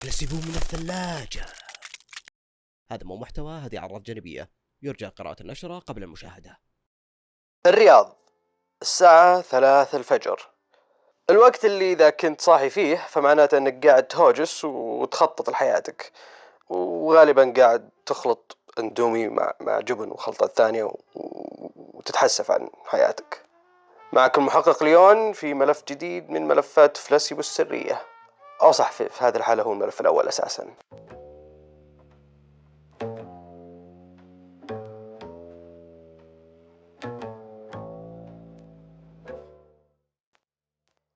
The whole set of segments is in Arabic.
نسيبه من الثلاجة. هذا مو محتوى، هذه أعراض جانبية، يرجى قراءة النشرة قبل المشاهدة. الرياض، الساعة 3 الفجر. الوقت اللي إذا كنت صاحي فيه فمعناته أنك قاعد تهوجس وتخطط لحياتك، وغالبا قاعد تخلط اندومي مع جبن وخلطات ثانية وتتحسف عن حياتك. معك المحقق ليون في ملف جديد من ملفات فلاسيبو السرية، أو صح، في هذه الحالة هو الملف الأول أساسا.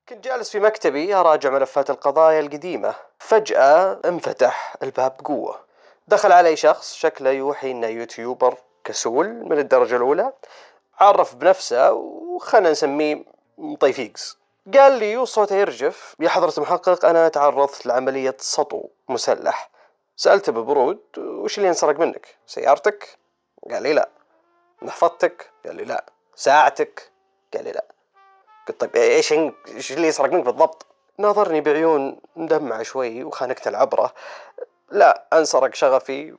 كنت جالس في مكتبي أراجع ملفات القضايا القديمة، فجأة انفتح الباب بقوة. دخل علي شخص شكله يوحي إنه يوتيوبر كسول من الدرجة الأولى، عرف بنفسه وخلنا نسميه مطيفيقز. قال لي وصوته يرجف: يا حضرة المحقق، أنا تعرضت لعملية سطو مسلح. سألته ببرود: وش اللي انسرق منك؟ سيارتك؟ قال لي لا. محفظتك؟ قال لي لا. ساعتك؟ قال لي لا. قلت طيب ايش اللي يسرق منك بالضبط؟ ناظرني بعيون مدمعة شوي وخانقت العبرة. لا، انسرق شغفي،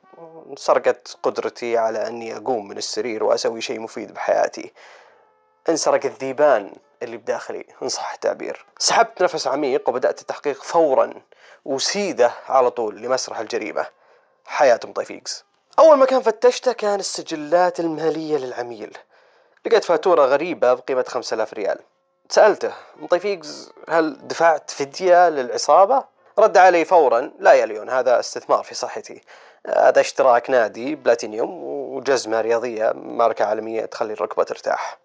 انسرقت قدرتي على اني اقوم من السرير واسوي شيء مفيد بحياتي. انسرق الذيبان اللي بداخلي ان صح التعبير. سحبت نفس عميق وبدأت التحقيق فورا، وسيده على طول لمسرح الجريمة، حياة مطيفيقز. اول مكان فتشته كان السجلات المالية للعميل. لقيت فاتورة غريبة بقيمة 5000 ريال. سألته: مطيفيقز، هل دفعت فدية للعصابة؟ رد علي فورا: لا يا ليون، هذا استثمار في صحتي. هذا اشتراك نادي بلاتينيوم وجزمة رياضية ماركة عالمية تخلي الركبة ترتاح.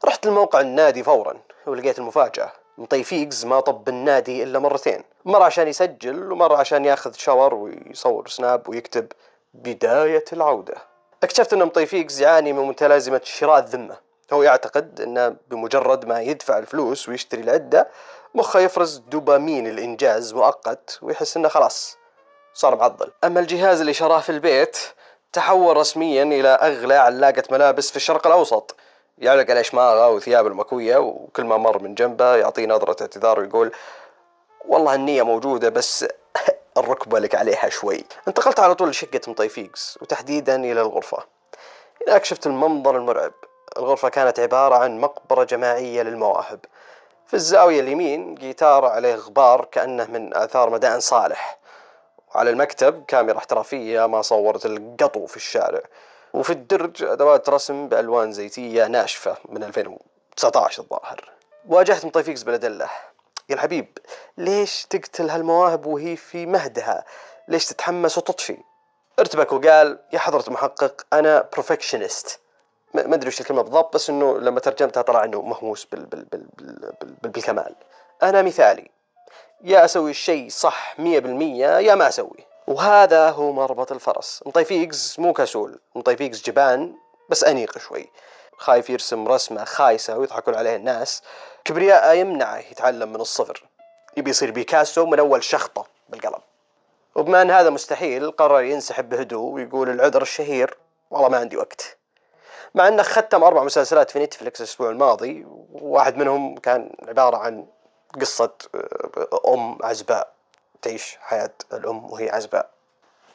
رحت لموقع النادي فورا ولقيت المفاجأة: مطيفيقز ما طب النادي إلا مرتين، مرة عشان يسجل ومرة عشان ياخذ شاور ويصور سناب ويكتب بداية العودة. اكتشفت أن مطيفيقز يعاني من متلازمة شراء الذمة. هو يعتقد أنه بمجرد ما يدفع الفلوس ويشتري العدة، مخه يفرز دوبامين الإنجاز مؤقت ويحس أنه خلاص صار معضل. أما الجهاز اللي شراه في البيت تحول رسميا إلى أغلى علاقة ملابس في الشرق الأوسط، يعلق عليه شماغة وثياب المكوية، وكل ما مر من جنبه يعطيه نظرة اعتذار ويقول: والله النية موجودة بس الركبة لك عليها شوي. انتقلت على طول لشقة مطيفيقز وتحديدا إلى الغرفة. هناك شفت المنظر المرعب. الغرفة كانت عبارة عن مقبرة جماعية للمواهب. في الزاوية اليمين جيتار عليه غبار كأنه من آثار مدائن صالح، وعلى المكتب كاميرا احترافية ما صورت القطو في الشارع، وفي الدرج أدوات رسم بألوان زيتية ناشفة من 2019 الظاهر. واجهت مطيفيقز بالأدلة: يا الحبيب، ليش تقتل هالمواهب وهي في مهدها؟ ليش تتحمس وتطفي؟ ارتبك وقال: يا حضرة المحقق، أنا بروفكشنست. ما أدري وش الكلمة بالضبط، بس إنه لما ترجمتها طلع إنه مهووس بالكمال. أنا مثالي، يا أسوي الشيء صح 100% يا ما أسوي. وهذا هو مربط الفرس. مطيفيقز مو كسول، مطيفيقز جبان بس أنيق شوي، خايف يرسم رسمة خايسة ويضحكون عليه الناس. كبرياء يمنعه يتعلم من الصفر، يبي يصير بيكاسو من أول شخطة بالقلم. وبما أن هذا مستحيل قرر ينسحب بهدوء ويقول العذر الشهير: والله ما عندي وقت. مع أنه ختم 4 مسلسلات في نتفليكس الأسبوع الماضي، واحد منهم كان عبارة عن قصة أم عزباء تعيش حياة الأم وهي عزباء.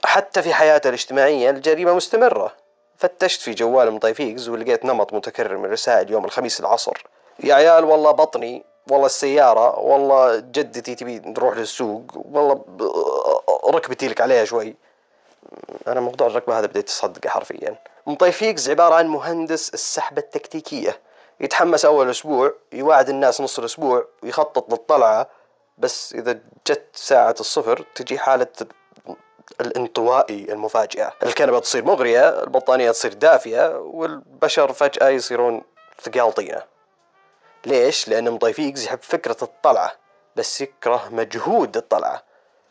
حتى في حياته الاجتماعية الجريمة مستمرة. فتشت في جوال مطيفيقز ولقيت نمط متكرر من رسائل يوم الخميس العصر: يا عيال والله بطني، والله السيارة، والله جدتي تبي نروح للسوق، والله ركبتي لك عليها شوي. أنا موضوع الركبة هذا بديت أصدقه حرفيا. مطيفيقز عبارة عن مهندس السحبة التكتيكية، يتحمس أول أسبوع، يواعد الناس نص الأسبوع، ويخطط للطلعة، بس إذا جت ساعة الصفر تجي حالة الانطوائي المفاجئة. الكنبة تصير مغرية، البطانية تصير دافية، والبشر فجأة يصيرون ثقال طينة. ليش؟ لأن مطيفيقز يحب فكرة الطلعة بس يكره مجهود الطلعة.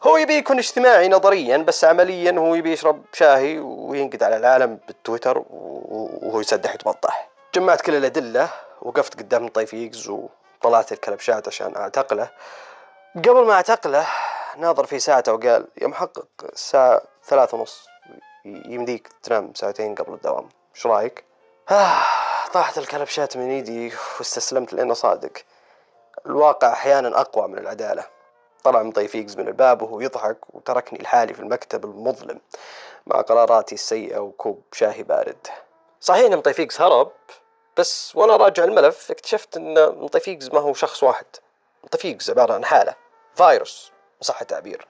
هو يبي يكون اجتماعي نظريا، بس عمليا هو يبي يشرب شاهي وينقد على العالم بالتويتر وهو يسدح يتبطح. جمعت كل الأدلة، وقفت قدام مطيفيقز وطلعت الكلبشات عشان أعتقله. قبل ما أعتقله ناظر في ساعته وقال: يا محقق، الساعة 3:30، يمديك تنام ساعتين قبل الدوام، ايش رايك؟ طاحت الكلبشات من ايدي واستسلمت لأنه صادق. الواقع أحيانا أقوى من العدالة. طلع مطيفيقز من الباب وهو يضحك وتركني لحالي في المكتب المظلم مع قراراتي السيئة وكوب شاهي بارد. صحيح ان مطيفيقز هرب، بس وانا راجع الملف اكتشفت ان مطيفيقز ما هو شخص واحد. مطيفيقز عبارة عن حالة، فيروس إن صح التعبير.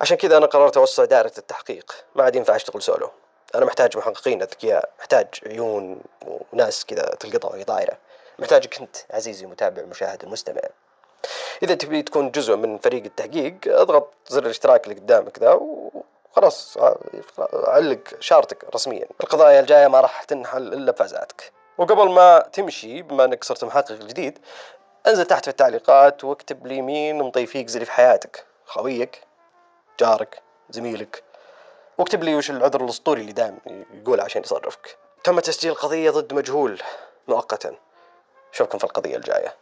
عشان كذا انا قررت اوسع دائرة التحقيق، ما عاد ينفع اشتغل سولو. انا محتاج محققين اذكياء، محتاج عيون وناس كذا تلقطها وهي طايرة، محتاجك انت عزيزي المتابع المشاهد المستمع. إذا تبي تكون جزء من فريق التحقيق اضغط زر الاشتراك اللي قدامك ذا وخلاص علق شارتك رسميا. القضايا الجاية ما راح تنحل إلا بفازاتك. وقبل ما تمشي، بما أنك صرت محقق جديد، انزل تحت في التعليقات واكتب لي مين مطيفيقز اللي في حياتك، خويك، جارك، زميلك، واكتب لي وش العذر الأسطوري اللي دائم يقول عشان يصرفك. تم تسجيل قضية ضد مجهول مؤقتا. أشوفكم في القضية الجاية.